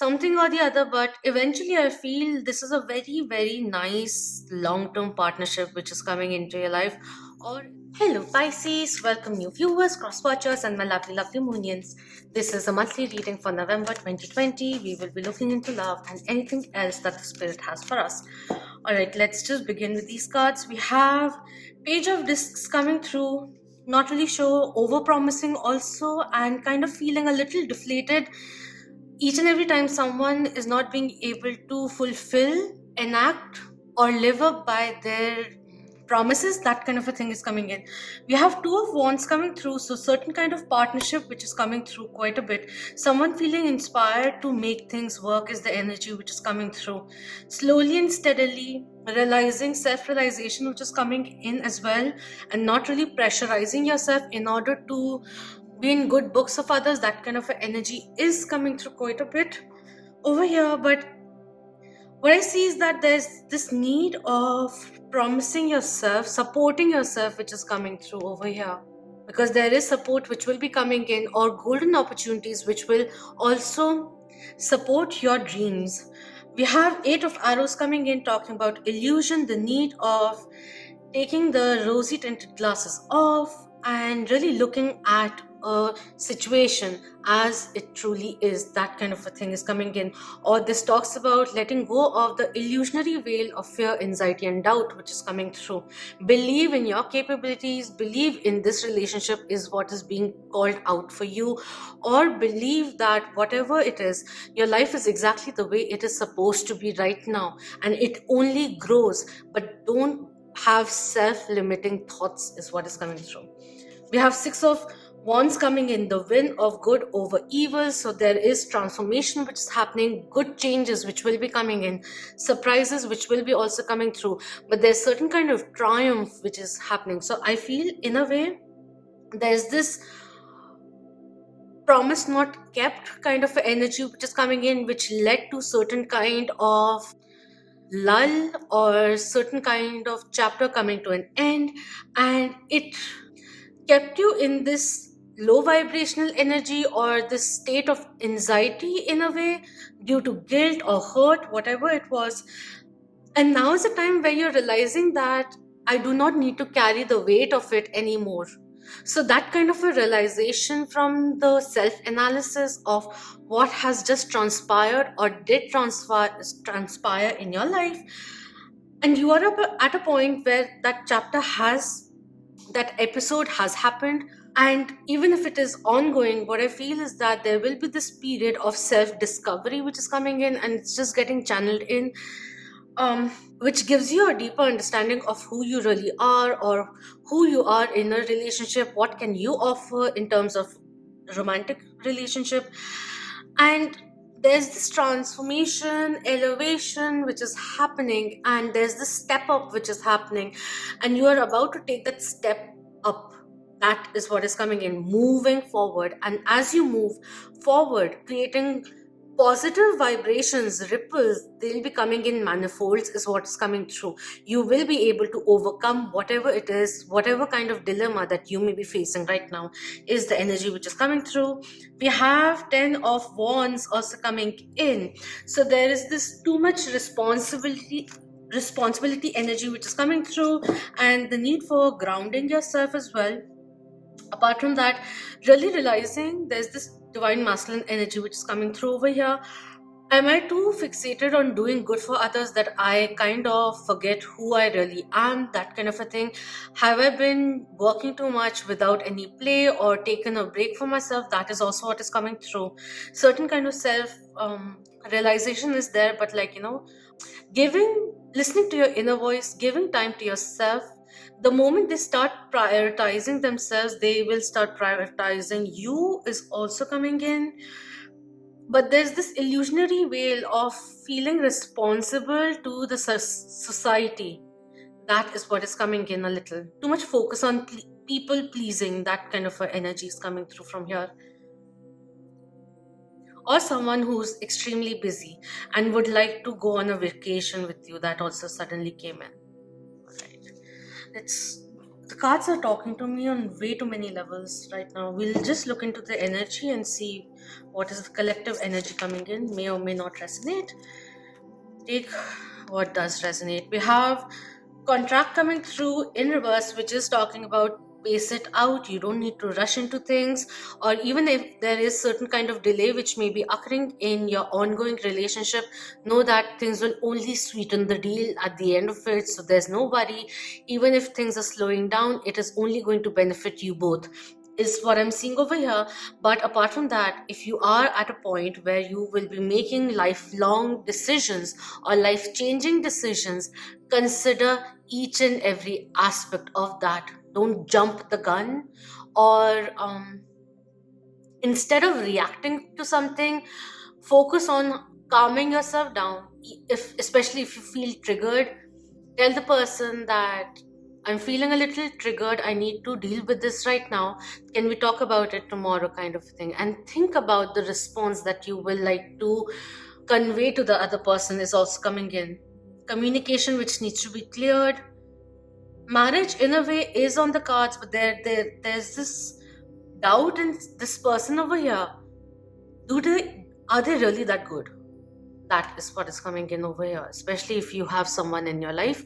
something or the other, but eventually I feel this is a very, very nice long term partnership which is coming into your life. Or, hello, Pisces, welcome new viewers, cross watchers, and my lovely, lovely Moonians. This is a monthly reading for November 2020. We will be looking into love and anything else that the spirit has for us. All right, let's just begin with these cards. We have Page of Discs coming through, not really sure, over promising also, and kind of feeling a little deflated each and every time someone is not being able to fulfill, enact, or live up by their promises. That kind of a thing is coming in. We have Two of Wands coming through, so certain kind of partnership which is coming through quite a bit. Someone feeling inspired to make things work is the energy which is coming through. Slowly and steadily realizing, self-realization which is coming in as well, and not really pressurizing yourself in order to be in good books of others. That kind of a energy is coming through quite a bit over here. But what I see is that there's this need of promising yourself, supporting yourself, which is coming through over here, because there is support which will be coming in, or golden opportunities which will also support your dreams. We have Eight of Arrows coming in, talking about illusion, the need of taking the rosy tinted glasses off and really looking at a situation as it truly is. That kind of a thing is coming in. Or this talks about letting go of the illusionary veil of fear, anxiety, and doubt, which is coming through. Believe in your capabilities, believe in this relationship is what is being called out for you, or believe that whatever it is, your life is exactly the way it is supposed to be right now, and it only grows. But don't have self-limiting thoughts, is what is coming through. We have Six of Wands coming in, the win of good over evil. So there is transformation which is happening, good changes which will be coming in, surprises which will be also coming through. But there's certain kind of triumph which is happening. So I feel in a way there's this promise not kept kind of energy which is coming in, which led to certain kind of lull or certain kind of chapter coming to an end, and it kept you in this low vibrational energy or this state of anxiety in a way, due to guilt or hurt, whatever it was. And now is the time where you're realizing that I do not need to carry the weight of it anymore. So that kind of a realization from the self-analysis of what has just transpired or did transpire in your life, and you are at a point where that chapter has, that episode has happened. And even if it is ongoing, what I feel is that there will be this period of self-discovery which is coming in, and it's just getting channeled in, um, which gives you a deeper understanding of who you really are, or who you are in a relationship, what can you offer in terms of romantic relationship. And there's this transformation, elevation which is happening, and there's this step up which is happening, and you are about to take that step up. That is what is coming in, moving forward. And as you move forward, creating positive vibrations, ripples, they'll be coming in manifolds, is what's coming through. You will be able to overcome whatever it is, whatever kind of dilemma that you may be facing right now, is the energy which is coming through. We have Ten of Wands also coming in. So there is this too much responsibility energy which is coming through, and the need for grounding yourself as well. Apart from that, really realizing there's this divine masculine energy which is coming through over here. Am I too fixated on doing good for others that I kind of forget who I really am? That kind of a thing. Have I been working too much without any play or taken a break for myself? That is also what is coming through. Certain kind of self realization is there, but listening to your inner voice, giving time to yourself. The moment they start prioritizing themselves, they will start prioritizing you, is also coming in. But there's this illusionary veil of feeling responsible to the society. That is what is coming in a little. Too much focus on people pleasing, that kind of a energy is coming through from here. Or someone who's extremely busy and would like to go on a vacation with you, that also suddenly came in. Right. Let's The cards are talking to me on way too many levels right now. We'll just look into the energy and see what is the collective energy coming in. May or may not resonate. Take what does resonate. We have contract coming through in reverse, which is talking about pace it out. You don't need to rush into things, or even if there is certain kind of delay which may be occurring in your ongoing relationship, know that things will only sweeten the deal at the end of it. So there's no worry. Even if things are slowing down, it is only going to benefit you both, is what I'm seeing over here. But apart from that, if you are at a point where you will be making lifelong decisions or life changing decisions, consider each and every aspect of that. Don't jump the gun, or instead of reacting to something, focus on calming yourself down. If especially if you feel triggered, tell the person that I'm feeling a little triggered, I need to deal with this right now, can we talk about it tomorrow, kind of thing. And think about the response that you will like to convey to the other person is also coming in. Communication which needs to be cleared. Marriage in a way is on the cards, but there's this doubt in this person over here. Are they really that good? That is what is coming in over here, especially if you have someone in your life.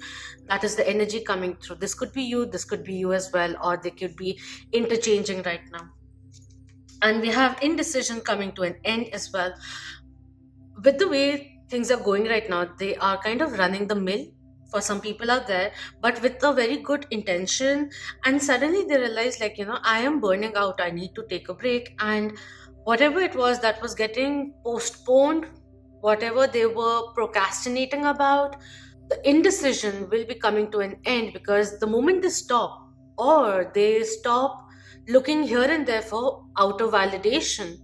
That is the energy coming through. This could be you, this could be you as well, or they could be interchanging right now. And we have indecision coming to an end as well. With the way things are going right now, they are kind of running the mill for some people out there, but with a very good intention. And suddenly they realize, like, I am burning out, I need to take a break. And whatever it was that was getting postponed, whatever they were procrastinating about, the indecision will be coming to an end, because the moment they stop, or they stop looking here and there for outer validation,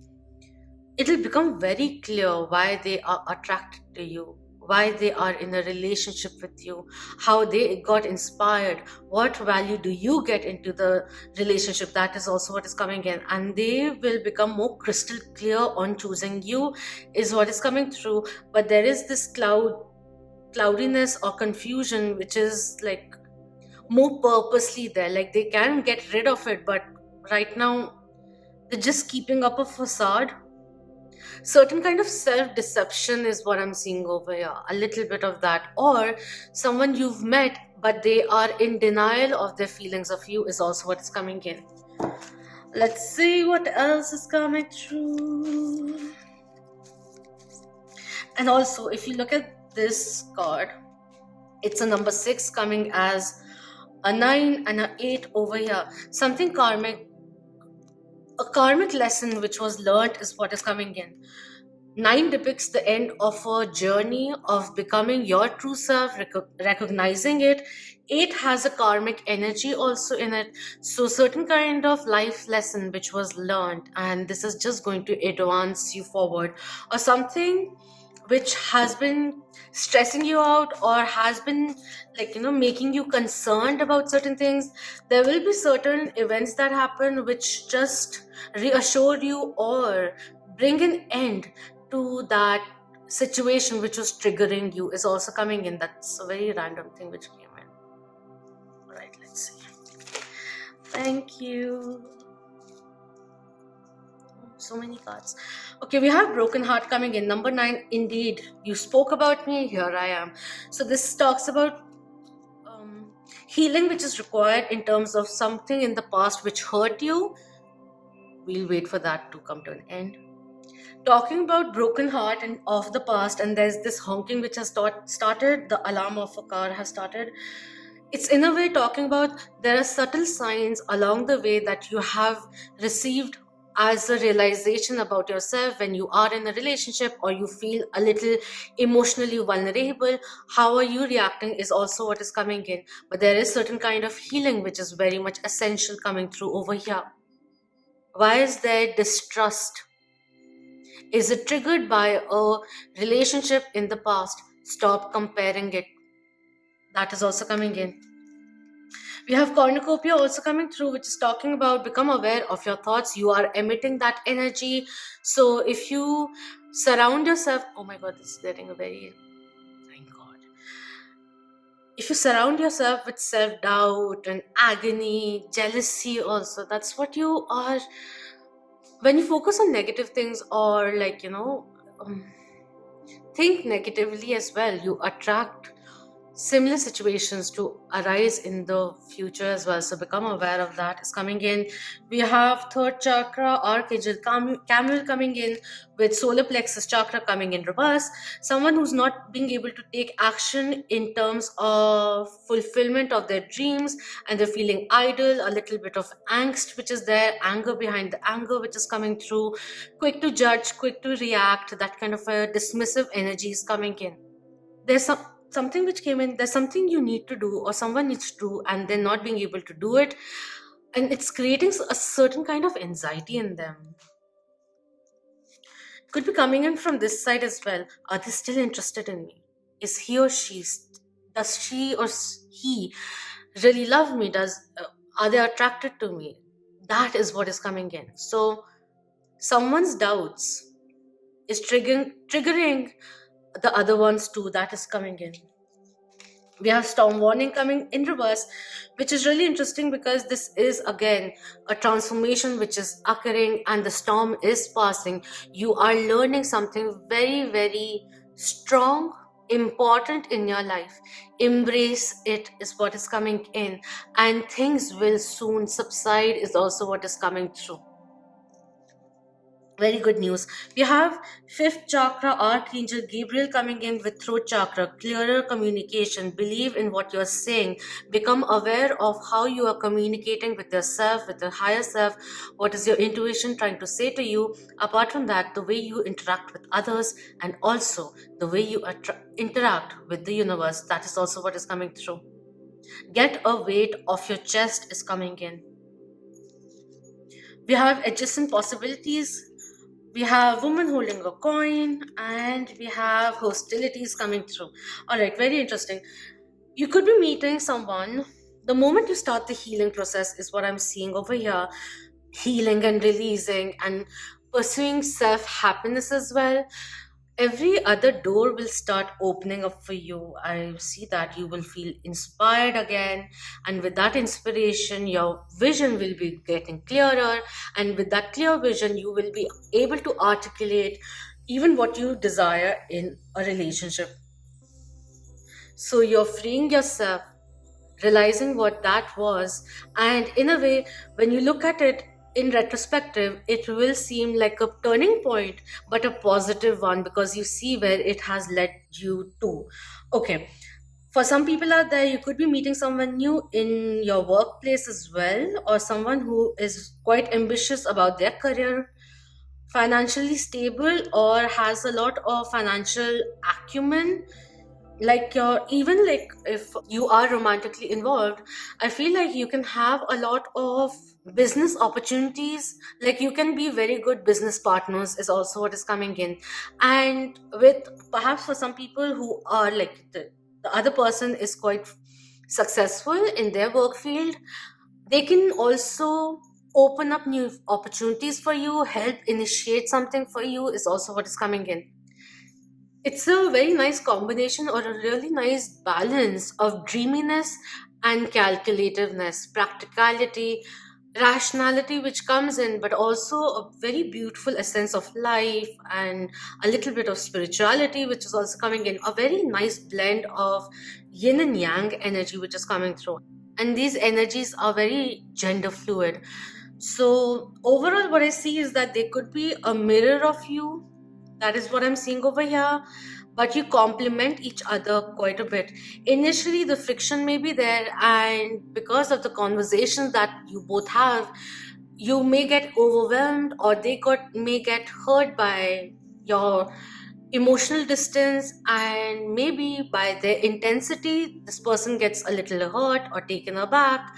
it'll become very clear why they are attracted to you, why they are in a relationship with you, how they got inspired, what value do you get into the relationship. That is also what is coming in, and they will become more crystal clear on choosing you, is what is coming through. But there is this cloudiness or confusion which is like more purposely there, like they can get rid of it, but right now they're just keeping up a facade. Certain kind of self-deception is what I'm seeing over here, a little bit of that. Or someone you've met but they are in denial of their feelings of you, is also what's coming in. Let's see what else is coming through. And also, if you look at this card, it's a number 6 coming as a 9 and a 8 over here. Something karmic, a karmic lesson which was learned is what is coming in. 9 depicts the end of a journey of becoming your true self, recognizing it. 8 has a karmic energy also in it. So certain kind of life lesson which was learned, and this is just going to advance you forward. Or something which has been stressing you out, or has been, like, making you concerned about certain things. There will be certain events that happen which just reassure you or bring an end to that situation which was triggering you, is also coming in. That's a very random thing which came in. All right, let's see. Thank you. So many cards. Okay, we have broken heart coming in. Number 9, indeed. You spoke about me, here I am. So this talks about healing which is required in terms of something in the past which hurt you. We'll wait for that to come to an end. Talking about broken heart and of the past, and there's this honking which has started, the alarm of a car has started. It's in a way talking about there are subtle signs along the way that you have received as a realization about yourself when you are in a relationship, or you feel a little emotionally vulnerable. How are you reacting is also what is coming in. But there is certain kind of healing which is very much essential coming through over here. Why is there distrust? Is it triggered by a relationship in the past? Stop comparing it. That is also coming in. We have cornucopia also coming through, which is talking about become aware of your thoughts. You are emitting that energy. So if you surround yourself, oh my god, this is getting a very, thank god. if you surround yourself with self doubt and agony, jealousy, also, that's what you are. When you focus on negative things, or um, think negatively as well, you attract similar situations to arise in the future as well. So become aware of that is coming in. We have third chakra, Archangel Camel coming in, with solar plexus chakra coming in reverse. Someone who's not being able to take action in terms of fulfillment of their dreams, and they're feeling idle, a little bit of angst which is there, anger behind the anger which is coming through, quick to judge, quick to react, that kind of a dismissive energy is coming in. There's something which came in, there's something you need to do or someone needs to do, and they're not being able to do it, and it's creating a certain kind of anxiety in them. Could be coming in from this side as well. Are they still interested in me? Is he or she, does she or he really love me? Are they attracted to me? That is what is coming in. So someone's doubts is triggering the other ones too. That is coming in. We have storm warning coming in reverse, which is really interesting because this is again a transformation which is occurring and the storm is passing. You are learning something very, very strong, important in your life. Embrace it is what is coming in, and things will soon subside is also what is coming through. Very good news. We have fifth chakra, Archangel Gabriel coming in with throat chakra, clearer communication. Believe in what you're saying. Become aware of how you are communicating with yourself, with your higher self. What is your intuition trying to say to you? Apart from that, the way you interact with others, and also the way you interact with the universe, that is also what is coming through. Get a weight off your chest is coming in. We have adjacent possibilities. We have woman holding a coin, and we have hostilities coming through. All right, very interesting. You could be meeting someone. The moment you start the healing process is what I'm seeing over here. Healing and releasing and pursuing self happiness as well. Every other door will start opening up for you. I see that you will feel inspired again, and with that inspiration, your vision will be getting clearer. And with that clear vision, you will be able to articulate even what you desire in a relationship. So you're freeing yourself, realizing what that was, and in a way, when you look at it in retrospective, it will seem like a turning point, but a positive one, because you see where it has led you to. Okay, for some people out there, you could be meeting someone new in your workplace as well, or someone who is quite ambitious about their career, financially stable, or has a lot of financial acumen. Like your, even like if you are romantically involved, I feel like you can have a lot of business opportunities. Like you can be very good business partners is also what is coming in. And with, perhaps for some people who are like the other person is quite successful in their work field, they can also open up new opportunities for you, help initiate something for you is also what is coming in. It's a very nice combination, or a really nice balance of dreaminess and calculativeness, practicality, rationality, which comes in, but also a very beautiful essence of life and a little bit of spirituality, which is also coming in. A very nice blend of yin and yang energy, which is coming through. And these energies are very gender fluid. So, overall, what I see is that they could be a mirror of you. That is what I'm seeing over here. But you complement each other quite a bit. Initially, the friction may be there, and because of the conversations that you both have, you may get overwhelmed, or may get hurt by your emotional distance, and maybe by their intensity, this person gets a little hurt or taken aback,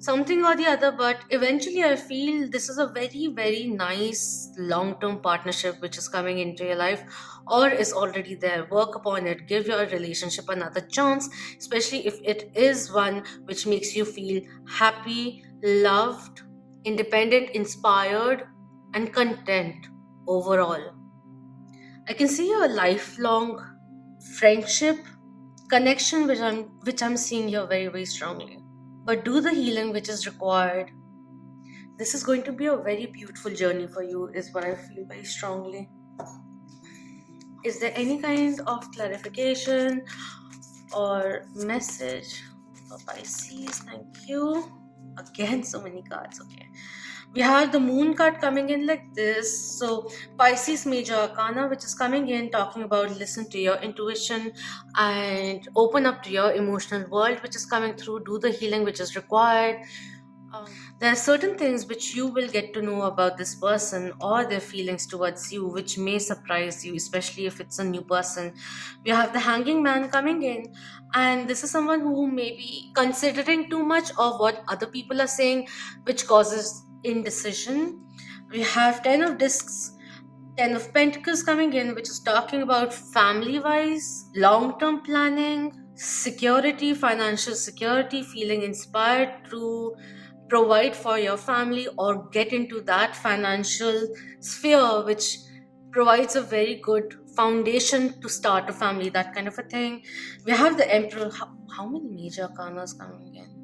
something or the other. But eventually I feel this is a very, very nice long-term partnership which is coming into your life, or is already there. Work upon it, give your relationship another chance, especially if it is one which makes you feel happy, loved, independent, inspired, and content overall. I can see a lifelong friendship, connection which I'm seeing here very, very strongly. But do the healing which is required. This is going to be a very beautiful journey for you, is what I feel very strongly. Is there any kind of clarification or message for Pisces? Thank you. Again, so many cards. Okay. We have the moon card coming in like this. So Pisces major arcana, which is coming in talking about listen to your intuition and open up to your emotional world, which is coming through. Do the healing which is required. um, there are certain things which you will get to know about this person or their feelings towards you, which may surprise you, especially if it's a new person. We have the hanging man coming in, and this is someone who may be considering too much of what other people are saying, which causes indecision. We have 10 of discs, 10 of pentacles coming in, which is talking about family wise, long term planning, security, financial security, feeling inspired to provide for your family or get into that financial sphere which provides a very good foundation to start a family, that kind of a thing. We have the emperor. How many major arcanas coming in?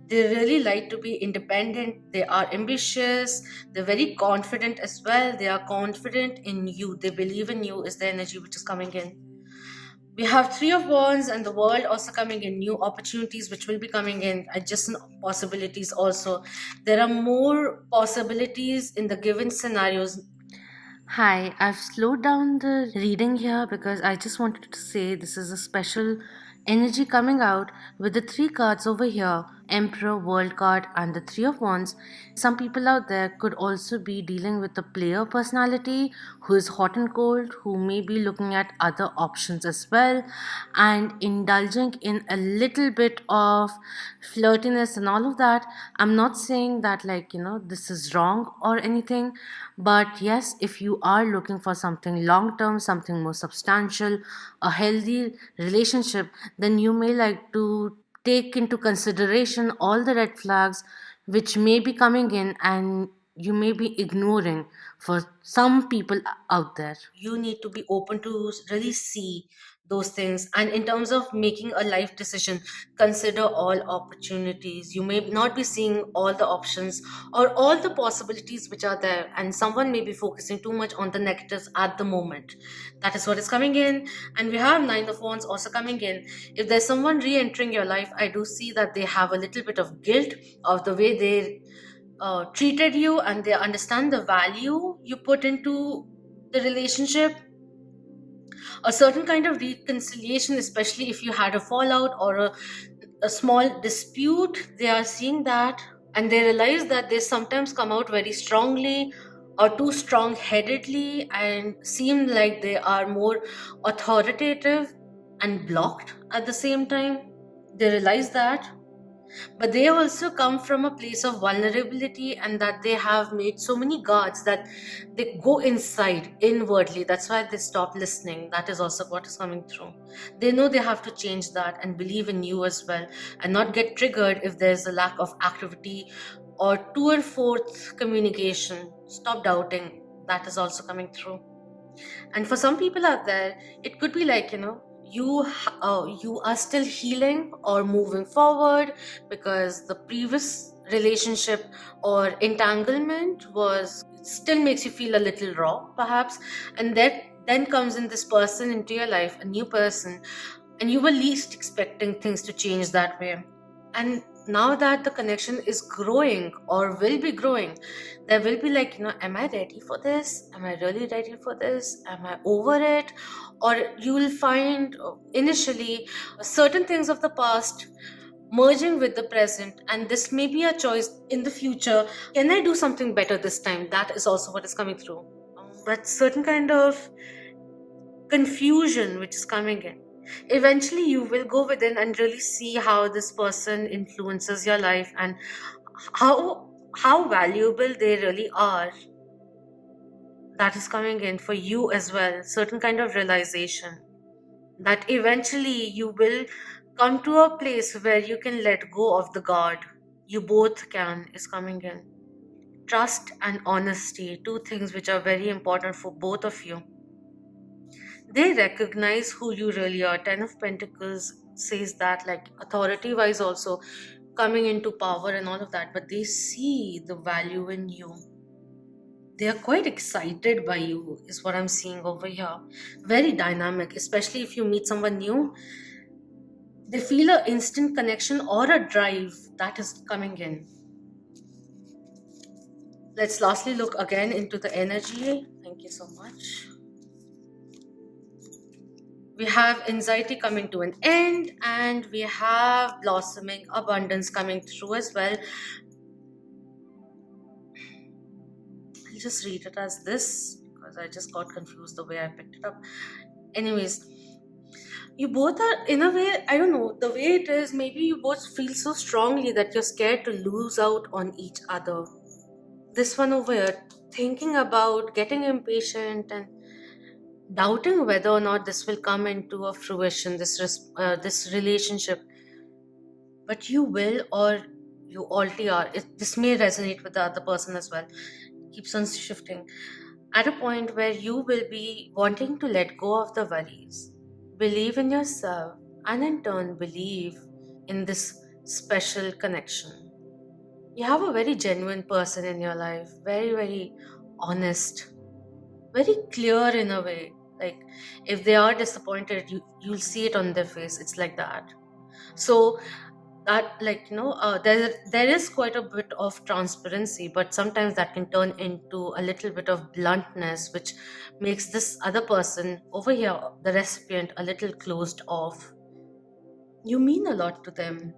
They really like to be independent. They are ambitious. They're very confident as well. They are confident in you. They believe in you, is the energy which is coming in. We have three of wands and the world also coming in, new opportunities which will be coming in, adjacent possibilities also. There are more possibilities in the given scenarios. Hi, I've slowed down the reading here because I just wanted to say this is a special energy coming out with the three cards over here, Emperor, World card, and the Three of Wands. Some people out there could also be dealing with a player personality who is hot and cold, who may be looking at other options as well, and indulging in a little bit of flirtiness and all of that. I'm not saying that, like, this is wrong or anything, but yes, if you are looking for something long term, something more substantial, a healthy relationship, then you may like to take into consideration all the red flags which may be coming in and you may be ignoring for some people out there. You need to be open to really see those things, and in terms of making a life decision, consider all opportunities. You may not be seeing all the options or all the possibilities which are there, and someone may be focusing too much on the negatives at the moment. That is what is coming in. And we have nine of wands also coming in. If there's someone re-entering your life, I do see that they have a little bit of guilt of the way they treated you, and they understand the value you put into the relationship. A certain kind of reconciliation, especially if you had a fallout or a small dispute, they are seeing that, and they realize that they sometimes come out very strongly or too strong headedly and seem like they are more authoritative and blocked at the same time. They realize that, but they also come from a place of vulnerability, and that they have made so many guards that they go inside inwardly. That's why they stop listening. That is also what is coming through. They know they have to change that and believe in you as well, and not get triggered if there's a lack of activity or to and forth communication. Stop doubting. That is also coming through. And for some people out there, it could be like, you are still healing or moving forward because the previous relationship or entanglement was still makes you feel a little raw perhaps, and that then comes in this person into your life, a new person, and you were least expecting things to change that way. And now that the connection is growing or will be growing, there will be like, am I ready for this? Am I really ready for this? Am I over it? Or you will find initially certain things of the past merging with the present, and this may be a choice in the future. Can I do something better this time? That is also what is coming through. But certain kind of confusion which is coming in. Eventually, you will go within and really see how this person influences your life and how valuable they really are. That is coming in for you as well. Certain kind of realization that eventually you will come to a place where you can let go of the guard. You both can is coming in. Trust and honesty, two things which are very important for both of you. They recognize who you really are. Ten of Pentacles says that, like, authority wise, also coming into power and all of that, but they see the value in you. They are quite excited by you, is what I'm seeing over here. Very dynamic, especially if you meet someone new. They feel a instant connection or a drive that is coming in. Let's lastly look again into the energy. Thank you so much. We have anxiety coming to an end, and we have blossoming abundance coming through as well. I'll just read it as this because I just got confused the way I picked it up. Anyways, you both are, in a way, I don't know, the way it is, maybe you both feel so strongly that you're scared to lose out on each other. This one over here, thinking about getting impatient and doubting whether or not this will come into a fruition, this relationship. But you will, or you already are. This may resonate with the other person as well. Keeps on shifting at a point where you will be wanting to let go of the worries, believe in yourself, and in turn believe in this special connection. You have a very genuine person in your life, very, very honest, very clear in a way. Like, if they are disappointed, you'll see it on their face. It's like that. So that, like, there is quite a bit of transparency, but sometimes that can turn into a little bit of bluntness, which makes this other person over here, the recipient, a little closed off. You mean a lot to them.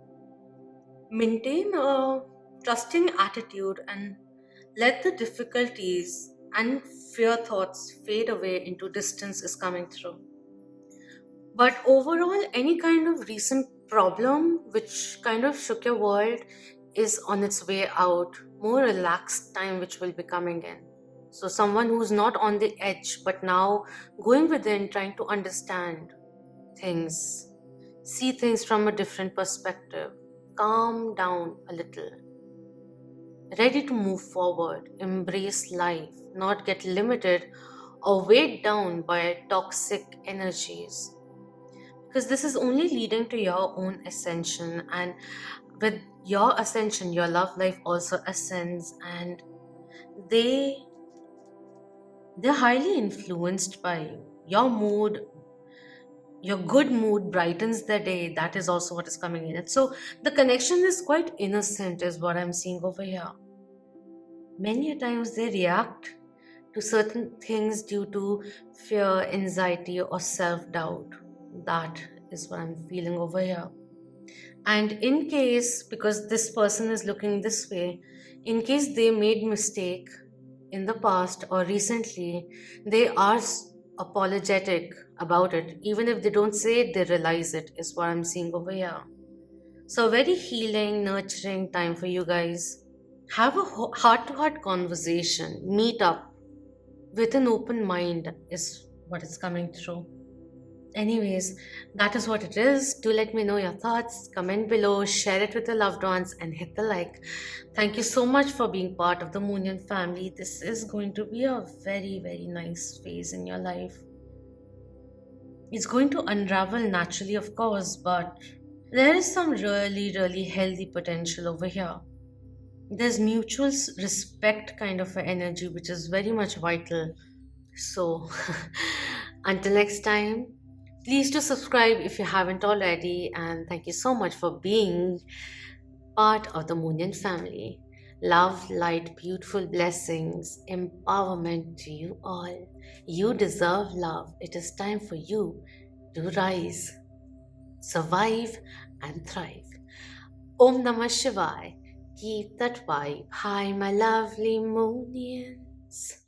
Maintain a trusting attitude and let the difficulties and fear thoughts fade away into distance is coming through. But overall, any kind of recent problem which kind of shook your world is on its way out. More relaxed time which will be coming in. So, someone who's not on the edge but now going within, trying to understand things, see things from a different perspective, calm down a little, ready to move forward, embrace life, not get limited or weighed down by toxic energies, because this is only leading to your own ascension, and with your ascension your love life also ascends, and they they're highly influenced by you. Your good mood brightens the day. That is also what is coming in it. So the connection is quite innocent is what I'm seeing over here. Many a times they react to certain things due to fear, anxiety, or self-doubt. That is what I'm feeling over here. And in case, because this person is looking this way, in case they made mistake in the past or recently, they are apologetic about it. Even if they don't say it, they realize it, is what I'm seeing over here. So very healing, nurturing time for you guys. Have a heart to heart conversation, meet up with an open mind is what is coming through. Anyways, that is what it is. Do let me know your thoughts, comment below, share it with your loved ones, and hit the like. Thank you so much for being part of the Moonian family. This is going to be a very, very nice phase in your life. It's going to unravel naturally, of course, but there is some really, really healthy potential over here. There's mutual respect kind of an energy, which is very much vital. So, until next time, please do subscribe if you haven't already, and thank you so much for being part of the Moonian family. Love, light, beautiful blessings, empowerment to you all. You deserve love. It is time for you to rise, survive, and thrive. Om Namah Shivaya. Keep that vibe high, my lovely Moonians.